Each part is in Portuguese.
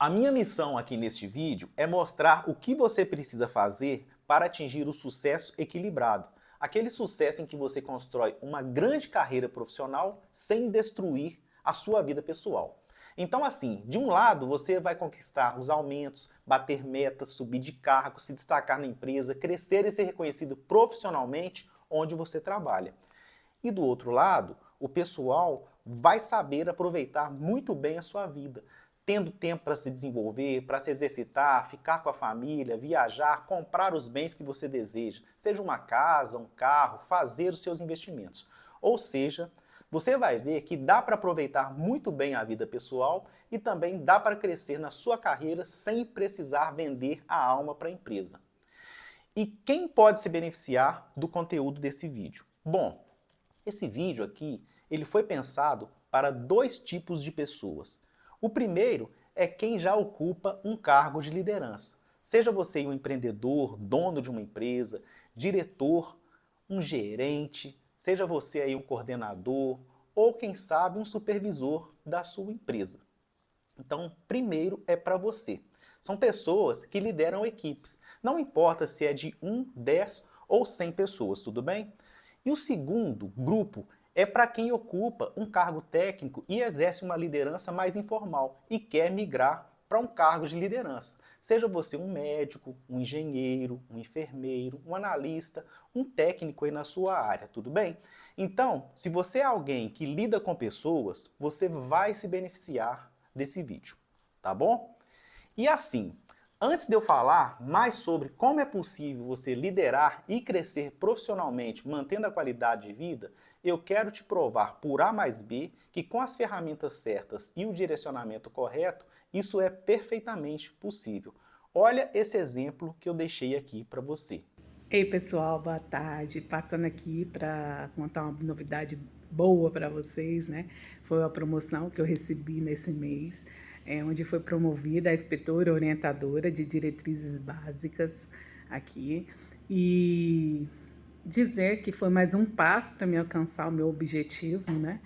A minha missão aqui neste vídeo é mostrar o que você precisa fazer para atingir o sucesso equilibrado. Aquele sucesso em que você constrói uma grande carreira profissional sem destruir a sua vida pessoal. Então assim, de um lado você vai conquistar os aumentos, bater metas, subir de cargo, se destacar na empresa, crescer e ser reconhecido profissionalmente onde você trabalha. E do outro lado, o pessoal vai saber aproveitar muito bem a sua vida, tendo tempo para se desenvolver, para se exercitar, ficar com a família, viajar, comprar os bens que você deseja, seja uma casa, um carro, fazer os seus investimentos. Ou seja, você vai ver que dá para aproveitar muito bem a vida pessoal e também dá para crescer na sua carreira sem precisar vender a alma para a empresa. E quem pode se beneficiar do conteúdo desse vídeo? Bom, esse vídeo aqui, ele foi pensado para dois tipos de pessoas. O primeiro é quem já ocupa um cargo de liderança. Seja você um empreendedor, dono de uma empresa, diretor, um gerente, seja você aí um coordenador ou quem sabe um supervisor da sua empresa. Então, primeiro é para você. São pessoas que lideram equipes. Não importa se é de 1, 10 ou 100 pessoas, tudo bem? E o segundo grupo é para quem ocupa um cargo técnico e exerce uma liderança mais informal e quer migrar para um cargo de liderança. Seja você um médico, um engenheiro, um enfermeiro, um analista, um técnico aí na sua área, tudo bem? Então, se você é alguém que lida com pessoas, você vai se beneficiar desse vídeo, tá bom? E assim, antes de eu falar mais sobre como é possível você liderar e crescer profissionalmente mantendo a qualidade de vida, eu quero te provar por A mais B que com as ferramentas certas e o direcionamento correto, isso é perfeitamente possível. Olha esse exemplo que eu deixei aqui para você. Ei pessoal, boa tarde. Passando aqui para contar uma novidade boa para vocês, né? Foi a promoção que eu recebi nesse mês, onde foi promovida a inspetora orientadora de diretrizes básicas aqui. E dizer que foi mais um passo para me alcançar o meu objetivo, né?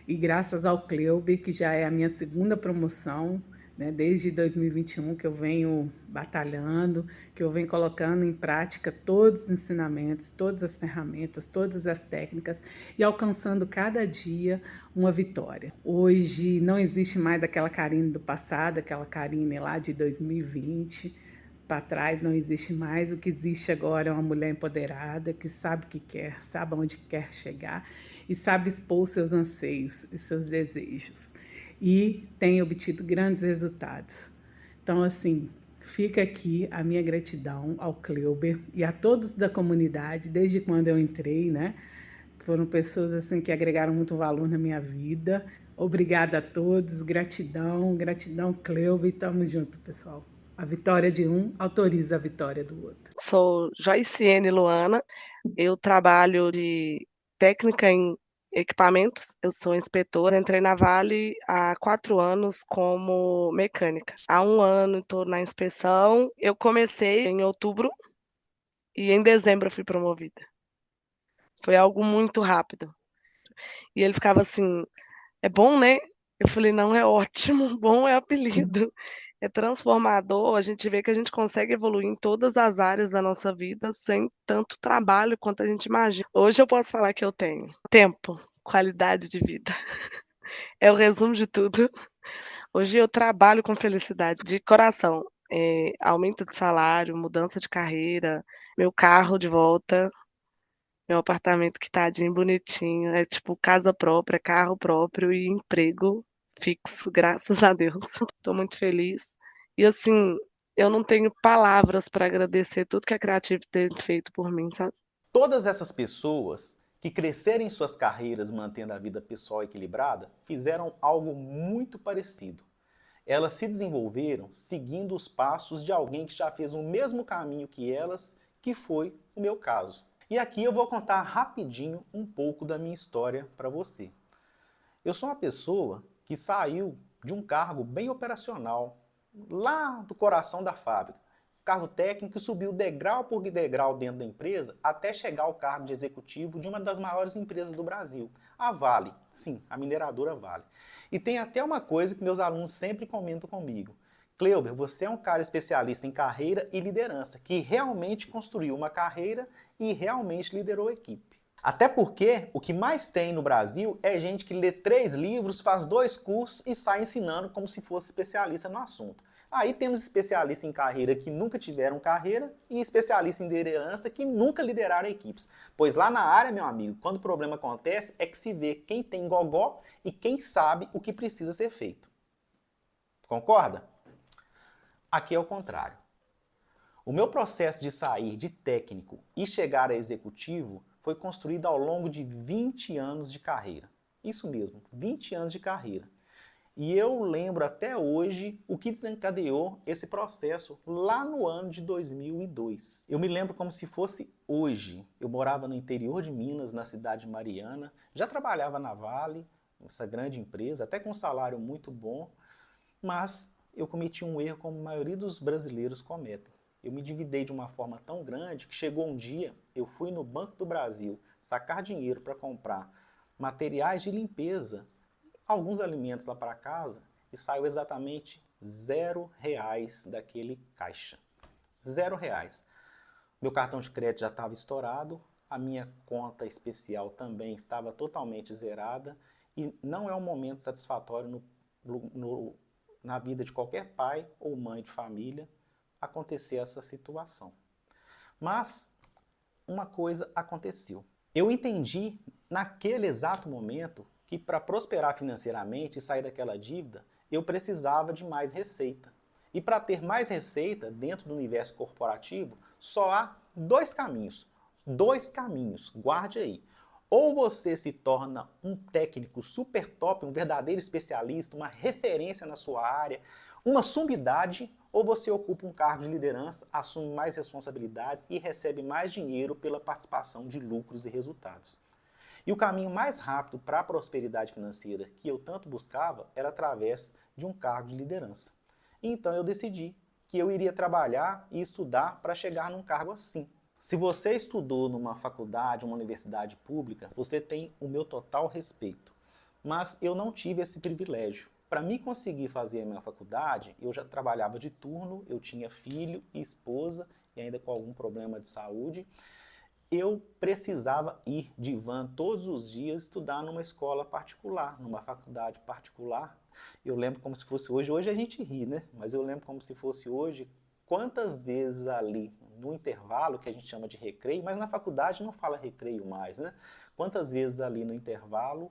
E graças ao Cleuber, que já é a minha segunda promoção, né? Desde 2021 que eu venho batalhando, que eu venho colocando em prática todos os ensinamentos, todas as ferramentas, todas as técnicas e alcançando cada dia uma vitória. Hoje não existe mais aquela Karine do passado, aquela Karine lá de 2020, para trás não existe mais. O que existe agora é uma mulher empoderada que sabe o que quer, sabe aonde quer chegar e sabe expor os seus anseios e seus desejos. E tem obtido grandes resultados. Então, assim, fica aqui a minha gratidão ao Cleuber e a todos da comunidade, desde quando eu entrei, né? Foram pessoas assim que agregaram muito valor na minha vida. Obrigada a todos, gratidão, gratidão, Cleuber, e tamo junto, pessoal. A vitória de um autoriza a vitória do outro. Sou Joiciene Luana, eu trabalho de técnica em equipamentos, eu sou inspetora, entrei na Vale há 4 anos como mecânica. Há 1 ano estou na inspeção, eu comecei em outubro e em dezembro eu fui promovida. Foi algo muito rápido. E ele ficava assim: "É bom, né?" Eu falei: "Não, é ótimo, bom é apelido." É transformador, a gente vê que a gente consegue evoluir em todas as áreas da nossa vida sem tanto trabalho quanto a gente imagina. Hoje eu posso falar que eu tenho tempo, qualidade de vida. É o resumo de tudo. Hoje eu trabalho com felicidade de coração. Aumento de salário, mudança de carreira, meu carro de volta, meu apartamento quitadinho, bonitinho, é tipo casa própria, carro próprio e emprego fixo, graças a Deus. Estou muito feliz. E assim, eu não tenho palavras para agradecer tudo que a Creative tem feito por mim, sabe? Todas essas pessoas que cresceram em suas carreiras mantendo a vida pessoal equilibrada fizeram algo muito parecido. Elas se desenvolveram seguindo os passos de alguém que já fez o mesmo caminho que elas, que foi o meu caso. E aqui eu vou contar rapidinho um pouco da minha história para você. Eu sou uma pessoa que saiu de um cargo bem operacional, lá do coração da fábrica. Cargo técnico, e subiu degrau por degrau dentro da empresa até chegar ao cargo de executivo de uma das maiores empresas do Brasil, a Vale. Sim, a mineradora Vale. E tem até uma coisa que meus alunos sempre comentam comigo, Cleuber, você é um cara especialista em carreira e liderança, que realmente construiu uma carreira e realmente liderou a equipe. Até porque o que mais tem no Brasil é gente que lê 3 livros, faz 2 cursos e sai ensinando como se fosse especialista no assunto. Aí temos especialistas em carreira que nunca tiveram carreira e especialistas em liderança que nunca lideraram equipes. Pois lá na área, meu amigo, quando o problema acontece é que se vê quem tem gogó e quem sabe o que precisa ser feito. Concorda? Aqui é o contrário. O meu processo de sair de técnico e chegar a executivo foi construído ao longo de 20 anos de carreira. Isso mesmo, 20 anos de carreira. E eu lembro até hoje o que desencadeou esse processo lá no ano de 2002. Eu me lembro como se fosse hoje. Eu morava no interior de Minas, na cidade de Mariana, já trabalhava na Vale, essa grande empresa, até com um salário muito bom, mas eu cometi um erro como a maioria dos brasileiros cometem. Eu me endividei de uma forma tão grande que chegou um dia, eu fui no Banco do Brasil sacar dinheiro para comprar materiais de limpeza, alguns alimentos lá para casa, e saiu exatamente R$0 daquele caixa. R$0. Meu cartão de crédito já estava estourado, a minha conta especial também estava totalmente zerada, e não é um momento satisfatório na vida de qualquer pai ou mãe de família acontecer essa situação. Mas uma coisa aconteceu. Eu entendi naquele exato momento que para prosperar financeiramente e sair daquela dívida, eu precisava de mais receita. E para ter mais receita dentro do universo corporativo, só há 2 caminhos. 2 caminhos, guarde aí. Ou você se torna um técnico super top, um verdadeiro especialista, uma referência na sua área, uma sumidade, ou você ocupa um cargo de liderança, assume mais responsabilidades e recebe mais dinheiro pela participação de lucros e resultados. E o caminho mais rápido para a prosperidade financeira que eu tanto buscava era através de um cargo de liderança. Então eu decidi que eu iria trabalhar e estudar para chegar num cargo assim. Se você estudou numa faculdade, uma universidade pública, você tem o meu total respeito. Mas eu não tive esse privilégio. Para mim conseguir fazer a minha faculdade, eu já trabalhava de turno, eu tinha filho e esposa, e ainda com algum problema de saúde. Eu precisava ir de van todos os dias estudar numa escola particular, numa faculdade particular. Eu lembro como se fosse hoje, hoje a gente ri, né? Mas eu lembro como se fosse hoje, quantas vezes ali no intervalo, que a gente chama de recreio, mas na faculdade não fala recreio mais, né? Quantas vezes ali no intervalo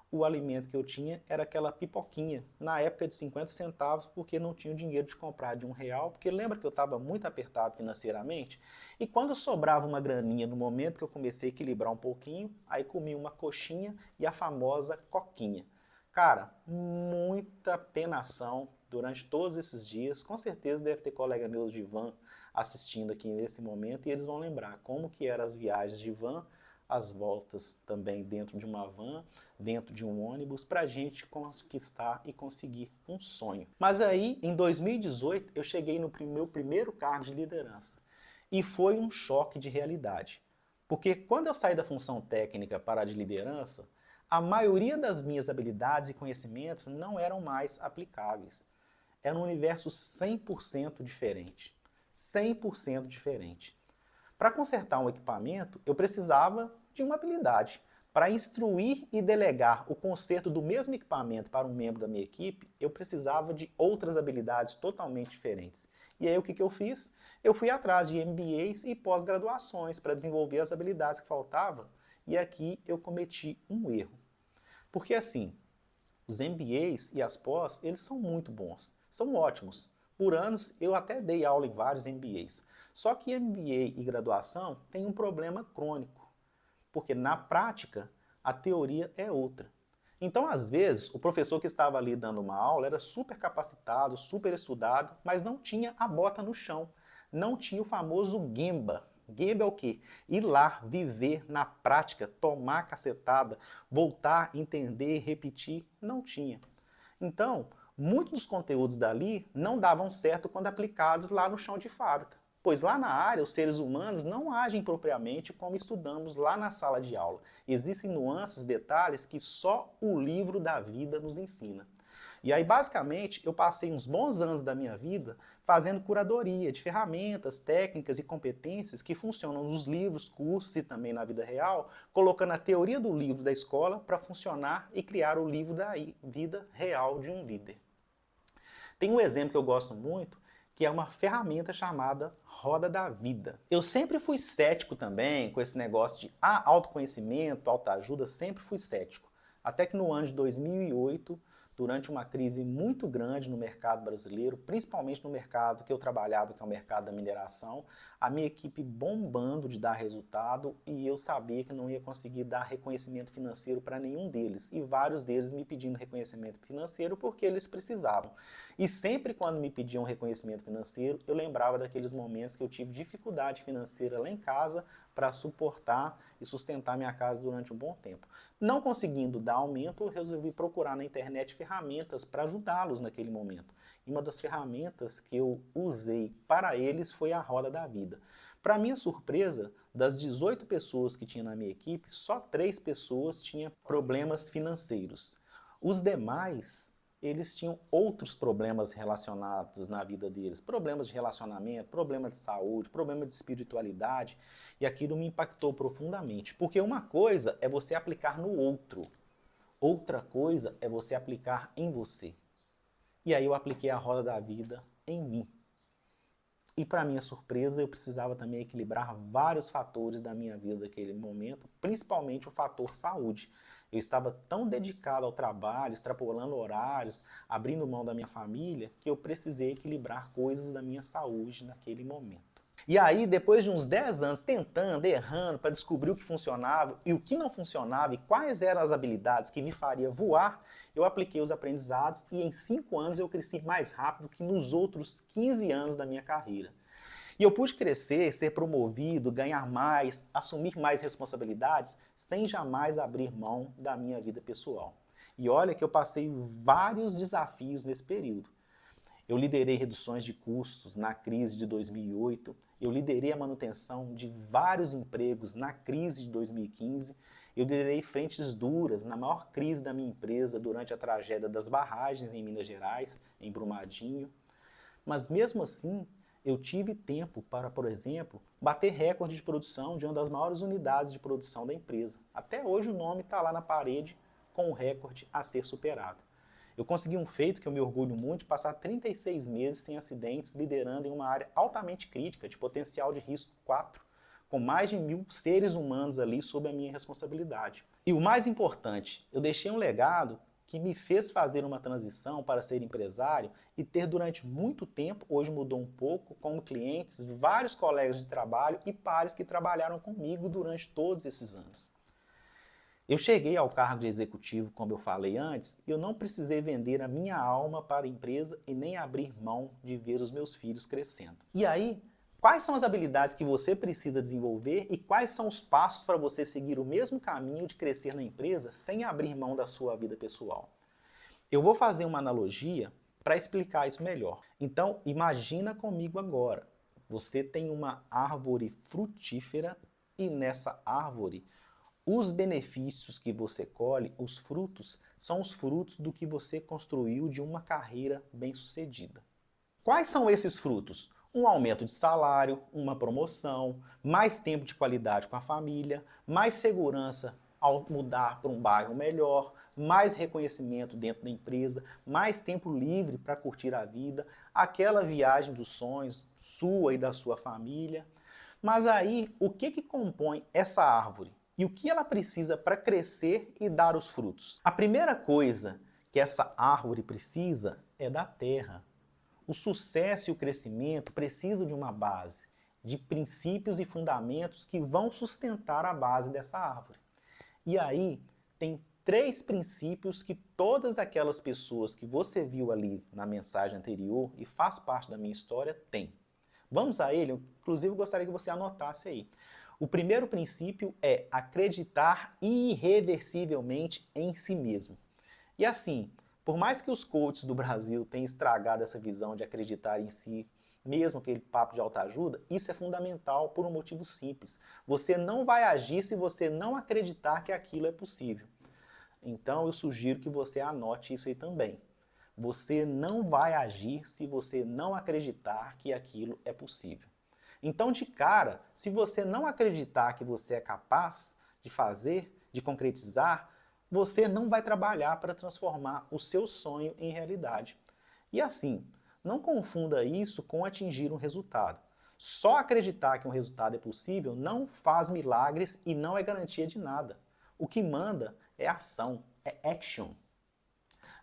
o alimento que eu tinha era aquela pipoquinha, na época de 50 centavos, porque não tinha o dinheiro de comprar de R$1, porque lembra que eu estava muito apertado financeiramente? E quando sobrava uma graninha no momento que eu comecei a equilibrar um pouquinho, aí comia uma coxinha e a famosa coquinha. Cara, muita penação durante todos esses dias, com certeza deve ter colega meus de van assistindo aqui nesse momento e eles vão lembrar como que eram as viagens de van, as voltas também dentro de uma van, dentro de um ônibus, para a gente conquistar e conseguir um sonho. Mas aí, em 2018, eu cheguei no meu primeiro cargo de liderança. E foi um choque de realidade. Porque quando eu saí da função técnica para a de liderança, a maioria das minhas habilidades e conhecimentos não eram mais aplicáveis. Era um universo 100% diferente. 100% diferente. Para consertar um equipamento, eu precisava de uma habilidade. Para instruir e delegar o conserto do mesmo equipamento para um membro da minha equipe, eu precisava de outras habilidades totalmente diferentes. E aí o que eu fiz? Eu fui atrás de MBAs e pós-graduações para desenvolver as habilidades que faltavam, e aqui eu cometi um erro. Porque assim, os MBAs e as pós, eles são muito bons, são ótimos. Por anos eu até dei aula em vários MBAs. Só que MBA e graduação tem um problema crônico, porque na prática a teoria é outra. Então, às vezes, o professor que estava ali dando uma aula era super capacitado, super estudado, mas não tinha a bota no chão, não tinha o famoso Gemba. Gemba é o quê? Ir lá, viver na prática, tomar cacetada, voltar, entender, repetir, não tinha. Então, muitos dos conteúdos dali não davam certo quando aplicados lá no chão de fábrica. Pois lá na área, os seres humanos não agem propriamente como estudamos lá na sala de aula. Existem nuances, detalhes que só o livro da vida nos ensina. E aí, basicamente, eu passei uns bons anos da minha vida fazendo curadoria de ferramentas, técnicas e competências que funcionam nos livros, cursos e também na vida real, colocando a teoria do livro da escola para funcionar e criar o livro da vida real de um líder. Tem um exemplo que eu gosto muito, que é uma ferramenta chamada Roda da Vida. Eu sempre fui cético também com esse negócio de autoconhecimento, autoajuda, sempre fui cético. Até que no ano de 2008, durante uma crise muito grande no mercado brasileiro, principalmente no mercado que eu trabalhava, que é o mercado da mineração, a minha equipe bombando de dar resultado e eu sabia que não ia conseguir dar reconhecimento financeiro para nenhum deles. E vários deles me pedindo reconhecimento financeiro porque eles precisavam. E sempre quando me pediam reconhecimento financeiro, eu lembrava daqueles momentos que eu tive dificuldade financeira lá em casa para suportar e sustentar minha casa durante um bom tempo. Não conseguindo dar aumento, eu resolvi procurar na internet ferramentas para ajudá-los naquele momento. E uma das ferramentas que eu usei para eles foi a Roda da Vida. Para minha surpresa, das 18 pessoas que tinha na minha equipe, só 3 pessoas tinham problemas financeiros. Os demais, eles tinham outros problemas relacionados na vida deles, problemas de relacionamento, problema de saúde, problema de espiritualidade, e aquilo me impactou profundamente, porque uma coisa é você aplicar no outro, outra coisa é você aplicar em você. E aí eu apliquei a Roda da Vida em mim. E para minha surpresa, eu precisava também equilibrar vários fatores da minha vida naquele momento, principalmente o fator saúde. Eu estava tão dedicado ao trabalho, extrapolando horários, abrindo mão da minha família, que eu precisei equilibrar coisas da minha saúde naquele momento. E aí, depois de uns 10 anos tentando, errando, para descobrir o que funcionava e o que não funcionava e quais eram as habilidades que me faria voar, eu apliquei os aprendizados e em 5 anos eu cresci mais rápido que nos outros 15 anos da minha carreira. E eu pude crescer, ser promovido, ganhar mais, assumir mais responsabilidades, sem jamais abrir mão da minha vida pessoal. E olha que eu passei vários desafios nesse período. Eu liderei reduções de custos na crise de 2008, eu liderei a manutenção de vários empregos na crise de 2015, eu liderei frentes duras na maior crise da minha empresa durante a tragédia das barragens em Minas Gerais, em Brumadinho. Mas mesmo assim, eu tive tempo para, por exemplo, bater recorde de produção de uma das maiores unidades de produção da empresa. Até hoje o nome está lá na parede com o recorde a ser superado. Eu consegui um feito que eu me orgulho muito, de passar 36 meses sem acidentes, liderando em uma área altamente crítica, de potencial de risco 4, com mais de 1.000 seres humanos ali sob a minha responsabilidade. E o mais importante, eu deixei um legado que me fez fazer uma transição para ser empresário e ter durante muito tempo, hoje mudou um pouco, como clientes, vários colegas de trabalho e pares que trabalharam comigo durante todos esses anos. Eu cheguei ao cargo de executivo, como eu falei antes, e eu não precisei vender a minha alma para a empresa e nem abrir mão de ver os meus filhos crescendo. E aí, quais são as habilidades que você precisa desenvolver e quais são os passos para você seguir o mesmo caminho de crescer na empresa sem abrir mão da sua vida pessoal? Eu vou fazer uma analogia para explicar isso melhor. Então, imagina comigo agora. Você tem uma árvore frutífera e nessa árvore os benefícios que você colhe, os frutos, são os frutos do que você construiu de uma carreira bem-sucedida. Quais são esses frutos? Um aumento de salário, uma promoção, mais tempo de qualidade com a família, mais segurança ao mudar para um bairro melhor, mais reconhecimento dentro da empresa, mais tempo livre para curtir a vida, aquela viagem dos sonhos sua e da sua família. Mas aí, o que compõe essa árvore? E o que ela precisa para crescer e dar os frutos? A primeira coisa que essa árvore precisa é da terra. O sucesso e o crescimento precisam de uma base, de princípios e fundamentos que vão sustentar a base dessa árvore. E aí tem 3 princípios que todas aquelas pessoas que você viu ali na mensagem anterior e faz parte da minha história têm. Vamos a ele? Eu, inclusive, gostaria que você anotasse aí. O primeiro princípio é acreditar irreversivelmente em si mesmo. E assim, por mais que os coaches do Brasil tenham estragado essa visão de acreditar em si, mesmo aquele papo de autoajuda, isso é fundamental por um motivo simples. Você não vai agir se você não acreditar que aquilo é possível. Então eu sugiro que você anote isso aí também. Você não vai agir se você não acreditar que aquilo é possível. Então, de cara, se você não acreditar que você é capaz de fazer, de concretizar, você não vai trabalhar para transformar o seu sonho em realidade. E assim, não confunda isso com atingir um resultado. Só acreditar que um resultado é possível não faz milagres e não é garantia de nada. O que manda é ação, é action.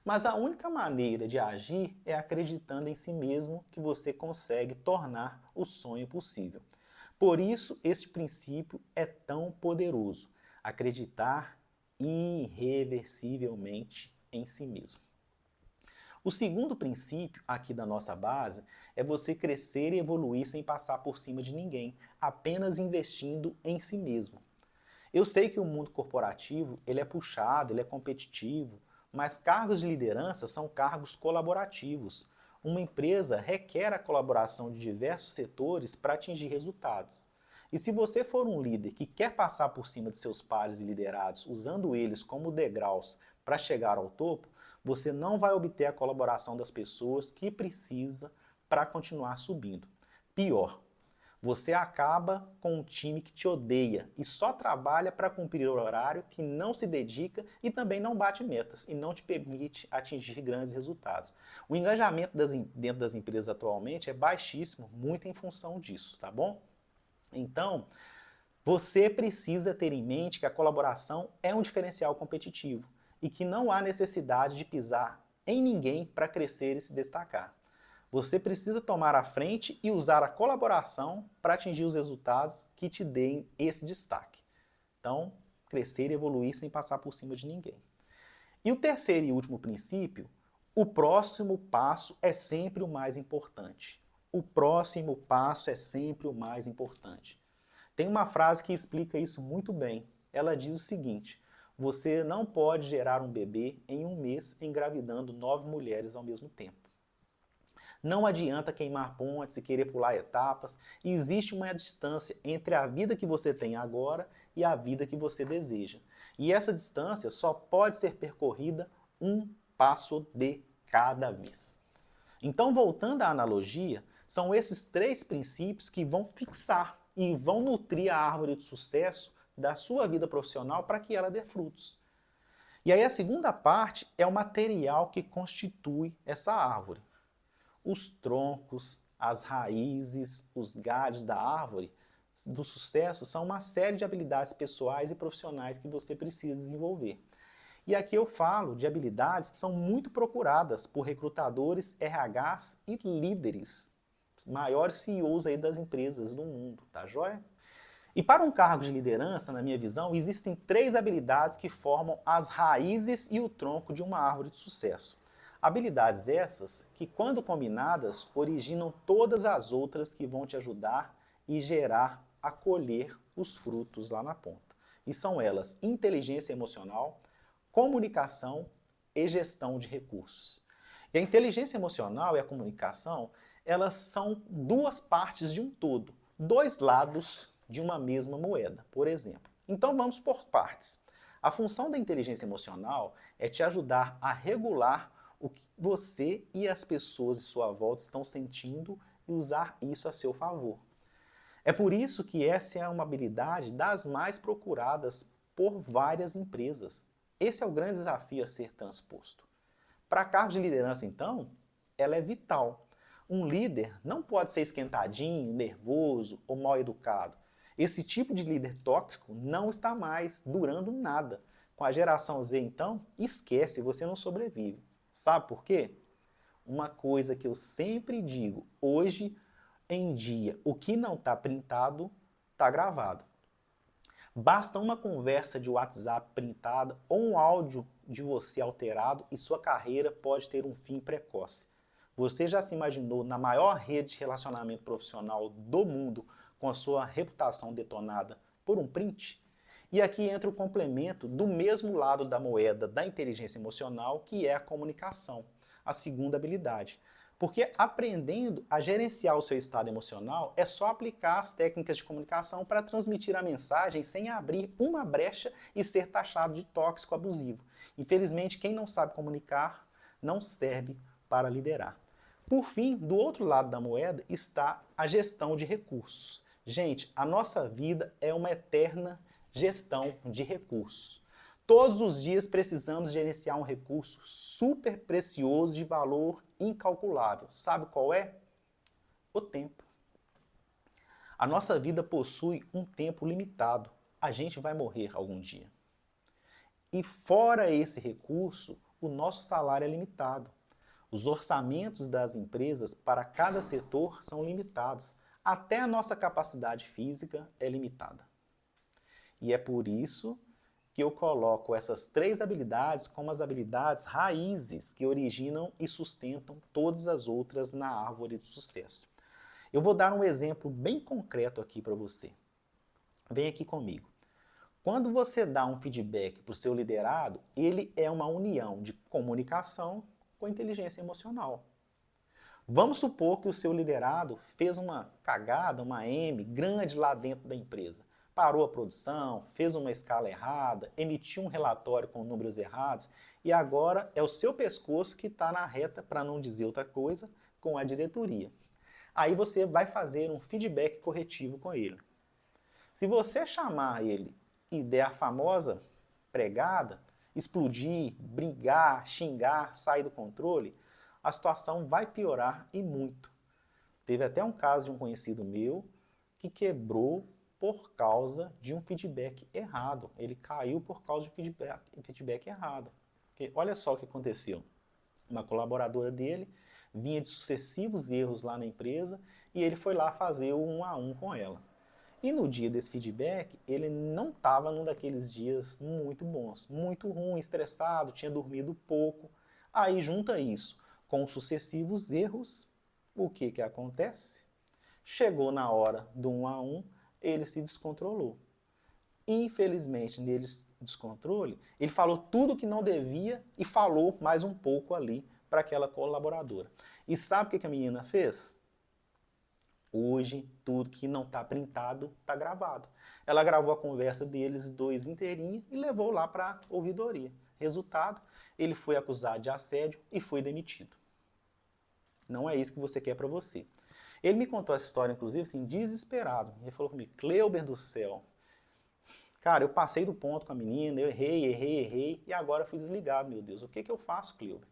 Mas a única maneira de agir é acreditando em si mesmo que você consegue tornar o sonho possível. Por isso, esse princípio é tão poderoso. Acreditar irreversivelmente em si mesmo. O segundo princípio aqui da nossa base é você crescer e evoluir sem passar por cima de ninguém, apenas investindo em si mesmo. Eu sei que o mundo corporativo ele é puxado, ele é competitivo, mas cargos de liderança são cargos colaborativos. Uma empresa requer a colaboração de diversos setores para atingir resultados. E se você for um líder que quer passar por cima de seus pares e liderados, usando eles como degraus para chegar ao topo, você não vai obter a colaboração das pessoas que precisa para continuar subindo. Pior, você acaba com um time que te odeia e só trabalha para cumprir o horário, que não se dedica e também não bate metas e não te permite atingir grandes resultados. O engajamento dentro das empresas atualmente é baixíssimo, muito em função disso, tá bom? Então, você precisa ter em mente que a colaboração é um diferencial competitivo e que não há necessidade de pisar em ninguém para crescer e se destacar. Você precisa tomar a frente e usar a colaboração para atingir os resultados que te deem esse destaque. Então, crescer e evoluir sem passar por cima de ninguém. E o terceiro e último princípio, o próximo passo é sempre o mais importante. O próximo passo é sempre o mais importante. Tem uma frase que explica isso muito bem. Ela diz o seguinte: você não pode gerar um bebê em um mês engravidando 9 mulheres ao mesmo tempo. Não adianta queimar pontes e querer pular etapas. Existe uma distância entre a vida que você tem agora e a vida que você deseja. E essa distância só pode ser percorrida um passo de cada vez. Então, voltando à analogia, são esses 3 princípios que vão fixar e vão nutrir a árvore de sucesso da sua vida profissional para que ela dê frutos. E aí a segunda parte é o material que constitui essa árvore. Os troncos, as raízes, os galhos da árvore do sucesso são uma série de habilidades pessoais e profissionais que você precisa desenvolver. E aqui eu falo de habilidades que são muito procuradas por recrutadores, RHs e líderes, maiores CEOs aí das empresas do mundo, tá joia? E para um cargo de liderança, na minha visão, existem 3 habilidades que formam as raízes e o tronco de uma árvore de sucesso. Habilidades essas que, quando combinadas, originam todas as outras que vão te ajudar e gerar a colher os frutos lá na ponta. E são elas inteligência emocional, comunicação e gestão de recursos. E a inteligência emocional e a comunicação, elas são 2 partes de um todo, 2 lados de uma mesma moeda, por exemplo. Então vamos por partes. A função da inteligência emocional é te ajudar a regular o que você e as pessoas de sua volta estão sentindo e usar isso a seu favor. É por isso que essa é uma habilidade das mais procuradas por várias empresas. Esse é o grande desafio a ser transposto. Para cargos de liderança, então, ela é vital. Um líder não pode ser esquentadinho, nervoso ou mal educado. Esse tipo de líder tóxico não está mais durando nada. Com a geração Z, então, esquece, você não sobrevive. Sabe por quê? Uma coisa que eu sempre digo, hoje em dia, o que não está printado, está gravado. Basta uma conversa de WhatsApp printada ou um áudio de você alterado e sua carreira pode ter um fim precoce. Você já se imaginou na maior rede de relacionamento profissional do mundo com a sua reputação detonada por um print? E aqui entra o complemento do mesmo lado da moeda da inteligência emocional, que é a comunicação, a segunda habilidade. Porque aprendendo a gerenciar o seu estado emocional, é só aplicar as técnicas de comunicação para transmitir a mensagem sem abrir uma brecha e ser taxado de tóxico abusivo. Infelizmente, quem não sabe comunicar não serve para liderar. Por fim, do outro lado da moeda está a gestão de recursos. Gente, a nossa vida é uma eterna gestão de recursos. Todos os dias precisamos gerenciar um recurso super precioso de valor incalculável. Sabe qual é? O tempo. A nossa vida possui um tempo limitado. A gente vai morrer algum dia. E fora esse recurso, o nosso salário é limitado. Os orçamentos das empresas para cada setor são limitados. Até a nossa capacidade física é limitada. E é por isso que eu coloco essas 3 habilidades como as habilidades raízes que originam e sustentam todas as outras na árvore do sucesso. Eu vou dar um exemplo bem concreto aqui para você. Vem aqui comigo. Quando você dá um feedback para o seu liderado, ele é uma união de comunicação com inteligência emocional. Vamos supor que o seu liderado fez uma cagada, uma M grande lá dentro da empresa. Parou a produção, fez uma escala errada, emitiu um relatório com números errados e agora é o seu pescoço que está na reta, para não dizer outra coisa, com a diretoria. Aí você vai fazer um feedback corretivo com ele. Se você chamar ele e der a famosa pregada, explodir, brigar, xingar, sair do controle, a situação vai piorar e muito. Teve até um caso de um conhecido meu que quebrou por causa de um feedback errado. Ele caiu por causa de um feedback errado. Porque olha só o que aconteceu. Uma colaboradora dele vinha de sucessivos erros lá na empresa e ele foi lá fazer o 1 a 1 com ela. E no dia desse feedback, ele não estava num daqueles dias muito bons, muito ruim, estressado, tinha dormido pouco. Aí junta isso com os sucessivos erros, o que que acontece? Chegou na hora do 1 a 1, ele se descontrolou. Infelizmente, nele descontrole, ele falou tudo que não devia e falou mais um pouco ali para aquela colaboradora. E sabe o que que a menina fez? Hoje, tudo que não está printado está gravado. Ela gravou a conversa deles dois inteirinha e levou lá para a ouvidoria. Resultado, ele foi acusado de assédio e foi demitido. Não é isso que você quer para você. Ele me contou essa história, inclusive, assim, desesperado. Ele falou comigo, Cleuber do céu, cara, eu passei do ponto com a menina, eu errei, e agora fui desligado, meu Deus. O que que eu faço, Cleuber?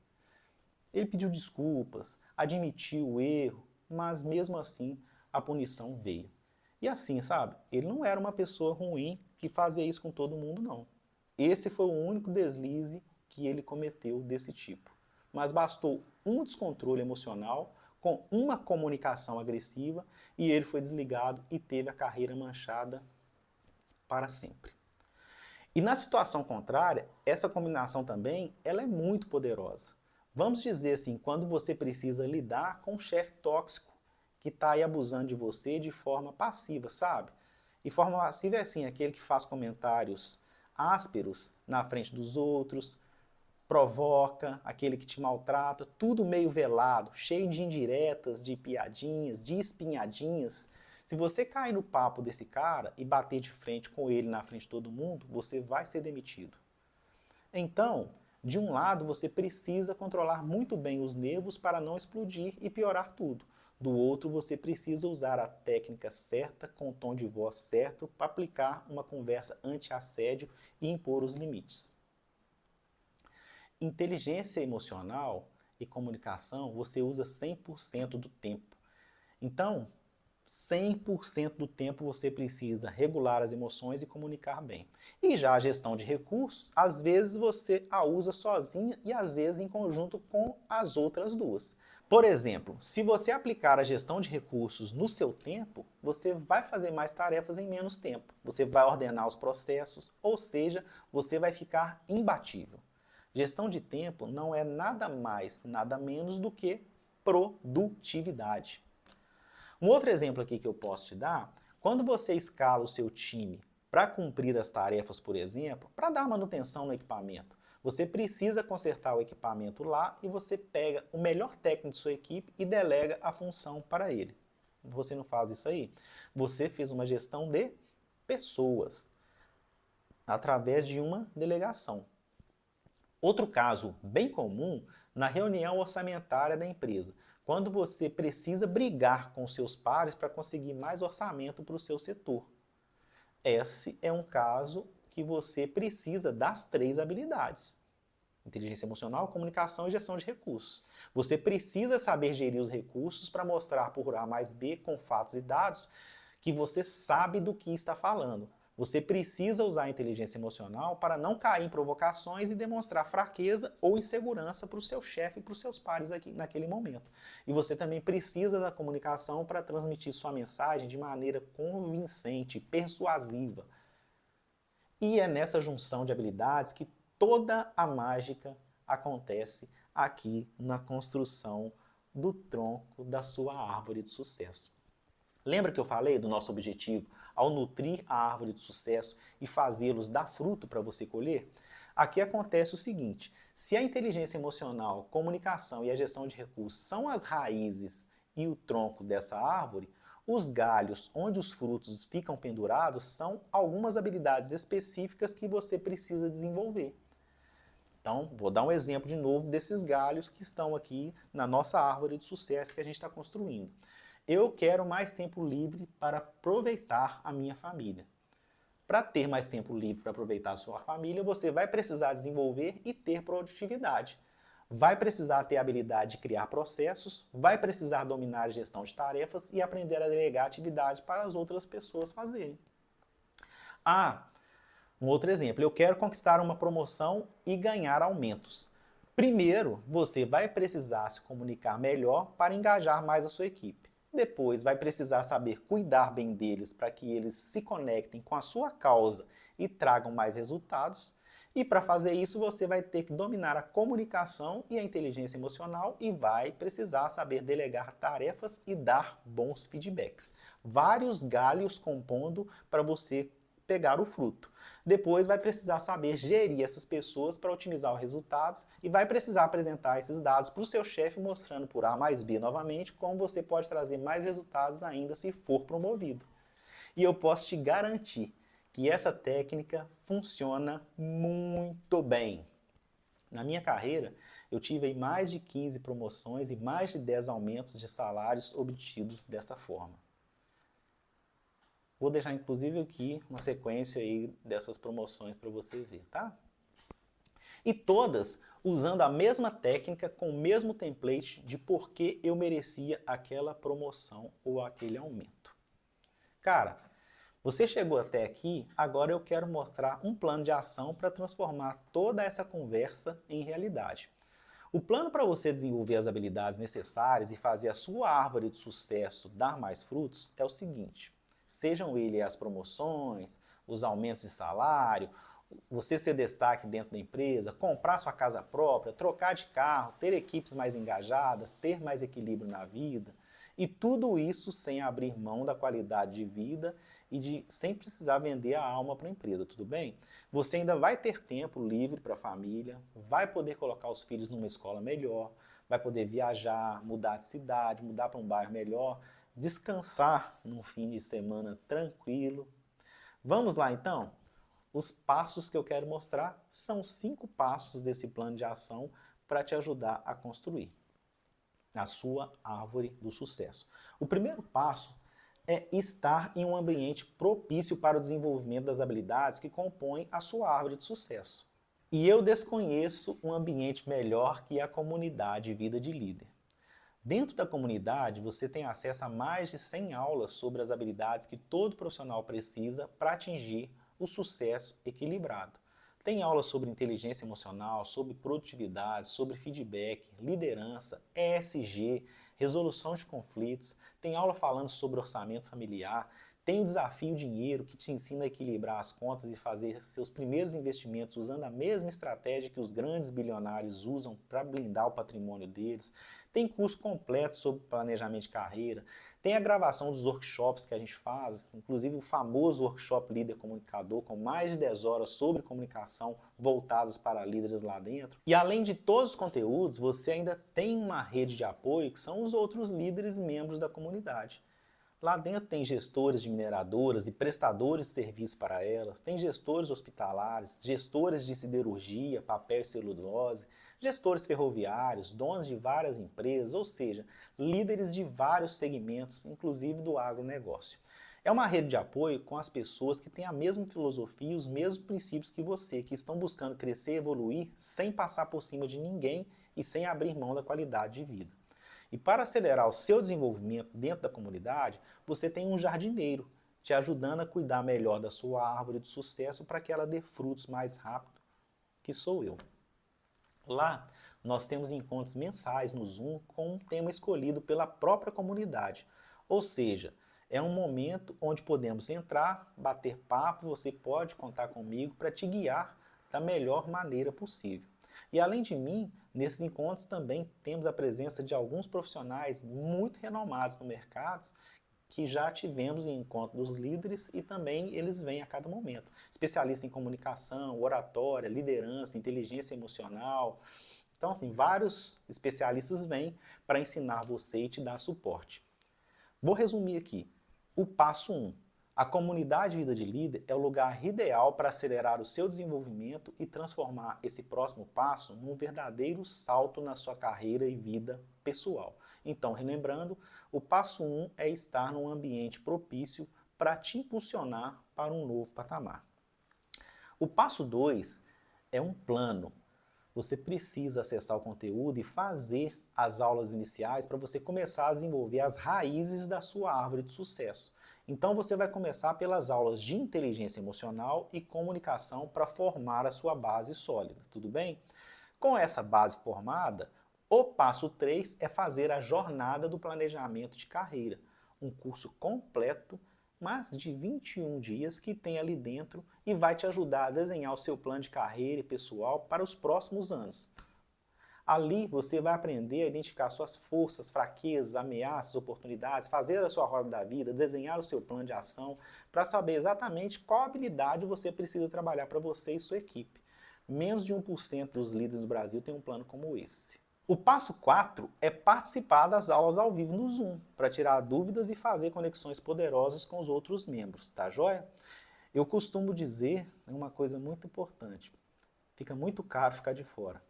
Ele pediu desculpas, admitiu o erro, mas mesmo assim a punição veio. E assim, sabe, ele não era uma pessoa ruim que fazia isso com todo mundo, não. Esse foi o único deslize que ele cometeu desse tipo. Mas bastou um descontrole emocional com uma comunicação agressiva e ele foi desligado e teve a carreira manchada para sempre. E na situação contrária, essa combinação também ela é muito poderosa. Vamos dizer assim, quando você precisa lidar com um chefe tóxico que está aí abusando de você de forma passiva, sabe? E forma passiva é assim, aquele que faz comentários ásperos na frente dos outros, provoca, aquele que te maltrata, tudo meio velado, cheio de indiretas, de piadinhas, de espinhadinhas. Se você cair no papo desse cara e bater de frente com ele na frente de todo mundo, você vai ser demitido. Então, de um lado, você precisa controlar muito bem os nervos para não explodir e piorar tudo. Do outro, você precisa usar a técnica certa, com o tom de voz certo, para aplicar uma conversa anti-assédio e impor os limites. Inteligência emocional e comunicação você usa 100% do tempo. Então, 100% do tempo você precisa regular as emoções e comunicar bem. E já a gestão de recursos, às vezes você a usa sozinha e às vezes em conjunto com as outras duas. Por exemplo, se você aplicar a gestão de recursos no seu tempo, você vai fazer mais tarefas em menos tempo. Você vai ordenar os processos, ou seja, você vai ficar imbatível. Gestão de tempo não é nada mais, nada menos do que produtividade. Um outro exemplo aqui que eu posso te dar, quando você escala o seu time para cumprir as tarefas, por exemplo, para dar manutenção no equipamento, você precisa consertar o equipamento lá e você pega o melhor técnico de sua equipe e delega a função para ele. Você não faz isso aí? Você fez uma gestão de pessoas através de uma delegação. Outro caso bem comum na reunião orçamentária da empresa, quando você precisa brigar com seus pares para conseguir mais orçamento para o seu setor. Esse é um caso que você precisa das 3 habilidades. Inteligência emocional, comunicação e gestão de recursos. Você precisa saber gerir os recursos para mostrar por A mais B, com fatos e dados, que você sabe do que está falando. Você precisa usar a inteligência emocional para não cair em provocações e demonstrar fraqueza ou insegurança para o seu chefe e para os seus pares aqui, naquele momento. E você também precisa da comunicação para transmitir sua mensagem de maneira convincente, persuasiva. E é nessa junção de habilidades que toda a mágica acontece aqui na construção do tronco da sua árvore de sucesso. Lembra que eu falei do nosso objetivo ao nutrir a árvore de sucesso e fazê-los dar fruto para você colher? Aqui acontece o seguinte: se a inteligência emocional, comunicação e a gestão de recursos são as raízes e o tronco dessa árvore, os galhos onde os frutos ficam pendurados são algumas habilidades específicas que você precisa desenvolver. Então, vou dar um exemplo de novo desses galhos que estão aqui na nossa árvore de sucesso que a gente está construindo. Eu quero mais tempo livre para aproveitar a minha família. Para ter mais tempo livre para aproveitar a sua família, você vai precisar desenvolver e ter produtividade. Vai precisar ter a habilidade de criar processos, vai precisar dominar a gestão de tarefas e aprender a delegar atividades para as outras pessoas fazerem. Um outro exemplo, eu quero conquistar uma promoção e ganhar aumentos. Primeiro, você vai precisar se comunicar melhor para engajar mais a sua equipe. Depois, vai precisar saber cuidar bem deles para que eles se conectem com a sua causa e tragam mais resultados. E para fazer isso, você vai ter que dominar a comunicação e a inteligência emocional e vai precisar saber delegar tarefas e dar bons feedbacks. Vários galhos compondo para você pegar o fruto. Depois vai precisar saber gerir essas pessoas para otimizar os resultados e vai precisar apresentar esses dados para o seu chefe mostrando por A mais B novamente como você pode trazer mais resultados ainda se for promovido. E eu posso te garantir que essa técnica funciona muito bem. Na minha carreira, eu tive mais de 15 promoções e mais de 10 aumentos de salários obtidos dessa forma. Vou deixar inclusive aqui uma sequência aí dessas promoções para você ver, tá? E todas usando a mesma técnica com o mesmo template de por que eu merecia aquela promoção ou aquele aumento. Cara, você chegou até aqui, agora eu quero mostrar um plano de ação para transformar toda essa conversa em realidade. O plano para você desenvolver as habilidades necessárias e fazer a sua árvore de sucesso dar mais frutos é o seguinte: sejam eles as promoções, os aumentos de salário, você ser destaque dentro da empresa, comprar sua casa própria, trocar de carro, ter equipes mais engajadas, ter mais equilíbrio na vida. E tudo isso sem abrir mão da qualidade de vida e sem precisar vender a alma para a empresa, tudo bem? Você ainda vai ter tempo livre para a família, vai poder colocar os filhos numa escola melhor, vai poder viajar, mudar de cidade, mudar para um bairro melhor, descansar num fim de semana tranquilo. Vamos lá então? Os passos que eu quero mostrar são 5 passos desse plano de ação para te ajudar a construir a sua árvore do sucesso. O primeiro passo é estar em um ambiente propício para o desenvolvimento das habilidades que compõem a sua árvore de sucesso. E eu desconheço um ambiente melhor que a comunidade Vida de Líder. Dentro da comunidade, você tem acesso a mais de 100 aulas sobre as habilidades que todo profissional precisa para atingir o sucesso equilibrado. Tem aulas sobre inteligência emocional, sobre produtividade, sobre feedback, liderança, ESG, resolução de conflitos. Tem aula falando sobre orçamento familiar. Tem o Desafio Dinheiro, que te ensina a equilibrar as contas e fazer seus primeiros investimentos usando a mesma estratégia que os grandes bilionários usam para blindar o patrimônio deles. Tem curso completo sobre planejamento de carreira. Tem a gravação dos workshops que a gente faz, inclusive o famoso workshop Líder Comunicador, com mais de 10 horas sobre comunicação voltadas para líderes lá dentro. E além de todos os conteúdos, você ainda tem uma rede de apoio que são os outros líderes e membros da comunidade. Lá dentro tem gestores de mineradoras e prestadores de serviços para elas, tem gestores hospitalares, gestores de siderurgia, papel e celulose, gestores ferroviários, donos de várias empresas, ou seja, líderes de vários segmentos, inclusive do agronegócio. É uma rede de apoio com as pessoas que têm a mesma filosofia e os mesmos princípios que você, que estão buscando crescer e evoluir sem passar por cima de ninguém e sem abrir mão da qualidade de vida. E para acelerar o seu desenvolvimento dentro da comunidade, você tem um jardineiro te ajudando a cuidar melhor da sua árvore de sucesso para que ela dê frutos mais rápido, que sou eu. Lá, nós temos encontros mensais no Zoom com um tema escolhido pela própria comunidade. Ou seja, é um momento onde podemos entrar, bater papo, você pode contar comigo para te guiar da melhor maneira possível. E além de mim, nesses encontros também temos a presença de alguns profissionais muito renomados no mercado que já tivemos em encontro dos líderes e também eles vêm a cada momento. Especialistas em comunicação, oratória, liderança, inteligência emocional. Então, assim, vários especialistas vêm para ensinar você e te dar suporte. Vou resumir aqui. O passo 1. A comunidade Vida de Líder é o lugar ideal para acelerar o seu desenvolvimento e transformar esse próximo passo num verdadeiro salto na sua carreira e vida pessoal. Então, relembrando, o passo 1 é estar num ambiente propício para te impulsionar para um novo patamar. O passo 2 é um plano. Você precisa acessar o conteúdo e fazer as aulas iniciais para você começar a desenvolver as raízes da sua árvore de sucesso. Então você vai começar pelas aulas de inteligência emocional e comunicação para formar a sua base sólida, tudo bem? Com essa base formada, o passo 3 é fazer a jornada do planejamento de carreira, um curso completo, mas de 21 dias que tem ali dentro e vai te ajudar a desenhar o seu plano de carreira e pessoal para os próximos anos. Ali você vai aprender a identificar suas forças, fraquezas, ameaças, oportunidades, fazer a sua roda da vida, desenhar o seu plano de ação para saber exatamente qual habilidade você precisa trabalhar para você e sua equipe. Menos de 1% dos líderes do Brasil tem um plano como esse. O passo 4 é participar das aulas ao vivo no Zoom, para tirar dúvidas e fazer conexões poderosas com os outros membros, tá joia? Eu costumo dizer uma coisa muito importante, fica muito caro ficar de fora.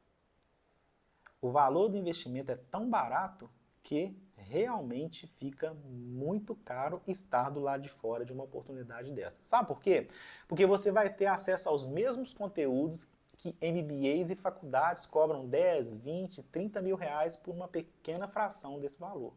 O valor do investimento é tão barato que realmente fica muito caro estar do lado de fora de uma oportunidade dessa. Sabe por quê? Porque você vai ter acesso aos mesmos conteúdos que MBAs e faculdades cobram 10, 20, 30 mil reais por uma pequena fração desse valor.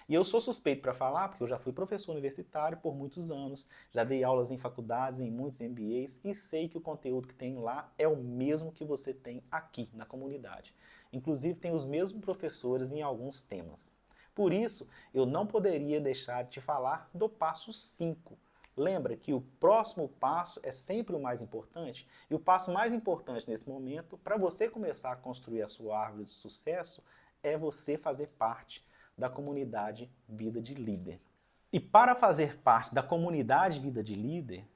E eu sou suspeito para falar, porque eu já fui professor universitário por muitos anos, já dei aulas em faculdades, em muitos MBAs, e sei que o conteúdo que tem lá é o mesmo que você tem aqui na comunidade. Inclusive tem os mesmos professores em alguns temas. Por isso, eu não poderia deixar de te falar do passo 5. Lembra que o próximo passo é sempre o mais importante? E o passo mais importante nesse momento, para você começar a construir a sua árvore de sucesso, é você fazer parte da comunidade Vida de Líder. E para fazer parte da comunidade Vida de Líder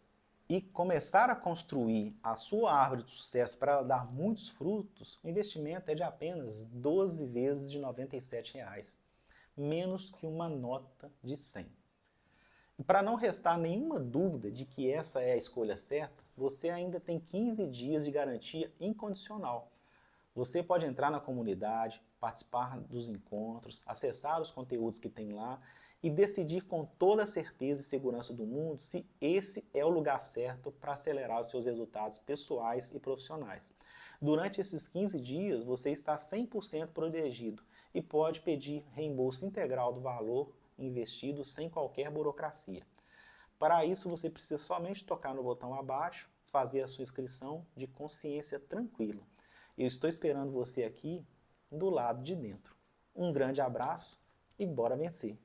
e começar a construir a sua árvore de sucesso para ela dar muitos frutos, o investimento é de apenas 12 vezes de R$ 97, menos que uma nota de 100. E para não restar nenhuma dúvida de que essa é a escolha certa, você ainda tem 15 dias de garantia incondicional. Você pode entrar na comunidade, participar dos encontros, acessar os conteúdos que tem lá e decidir com toda a certeza e segurança do mundo se esse é o lugar certo para acelerar os seus resultados pessoais e profissionais. Durante esses 15 dias, você está 100% protegido e pode pedir reembolso integral do valor investido sem qualquer burocracia. Para isso, você precisa somente tocar no botão abaixo, fazer a sua inscrição de consciência tranquila. Eu estou esperando você aqui do lado de dentro. Um grande abraço e bora vencer!